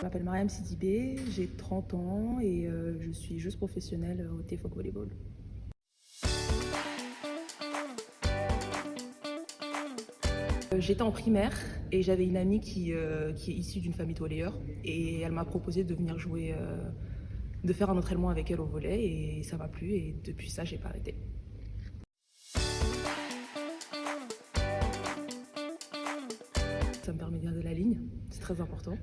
Je m'appelle Mariam Sidibé, j'ai 30 ans et je suis joueuse professionnelle au TFOC Volleyball. J'étais en primaire et j'avais une amie qui est issue d'une famille de volleyeurs et elle m'a proposé de venir jouer, de faire un entraînement avec elle au volley et ça m'a plu et depuis ça j'ai pas arrêté. Ça me permet de garder la ligne, c'est très important.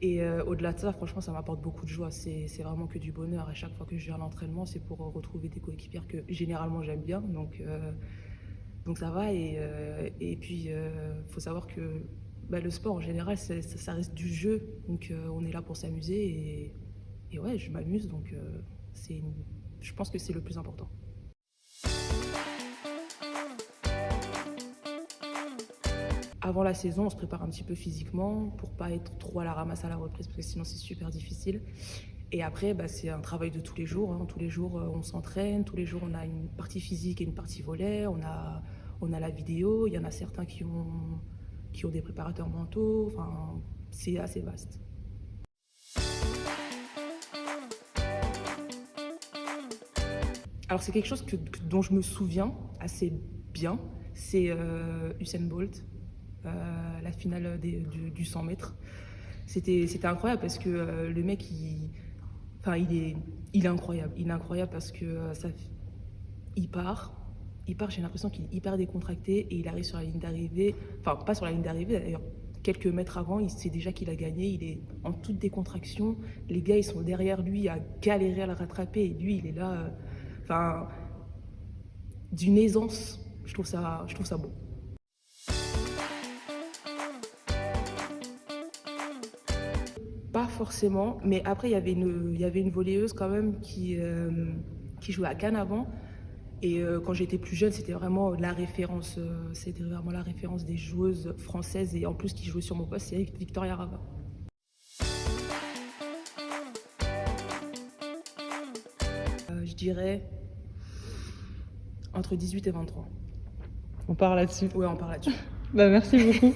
Et au-delà de ça, franchement, ça m'apporte beaucoup de joie. C'est vraiment que du bonheur. À chaque fois que je viens à l'entraînement, c'est pour retrouver des coéquipières que généralement j'aime bien. Donc ça va. Et puis, faut savoir que le sport en général, ça reste du jeu. Donc on est là pour s'amuser. Et ouais, je m'amuse. Donc je pense que c'est le plus important. Avant la saison, on se prépare un petit peu physiquement pour pas être trop à la ramasse à la reprise parce que sinon c'est super difficile. Et après, c'est un travail de tous les jours. Hein. Tous les jours, on s'entraîne. Tous les jours, on a une partie physique et une partie volley. On a la vidéo. Il y en a certains qui ont des préparateurs mentaux. Enfin, c'est assez vaste. Alors, c'est quelque chose dont je me souviens assez bien. C'est Usain Bolt, la finale du 100 mètres. C'était incroyable parce que le mec, il est incroyable. Il est incroyable parce que il part, j'ai l'impression qu'il est hyper décontracté et il arrive sur la ligne d'arrivée. Enfin, pas sur la ligne d'arrivée d'ailleurs. Quelques mètres avant, il sait déjà qu'il a gagné. Il est en toute décontraction. Les gars, ils sont derrière lui à galérer à le rattraper et lui, il est là. Enfin, d'une aisance. Je trouve ça beau. Pas forcément, mais après, il y avait une volleyeuse quand même qui jouait à Cannes avant. Et quand j'étais plus jeune, c'était vraiment la référence. C'était vraiment la référence des joueuses françaises et en plus qui jouait sur mon poste, c'est Victoria Rava. Je dirais entre 18 et 23. On part là-dessus. Ouais, on part là-dessus. Merci beaucoup.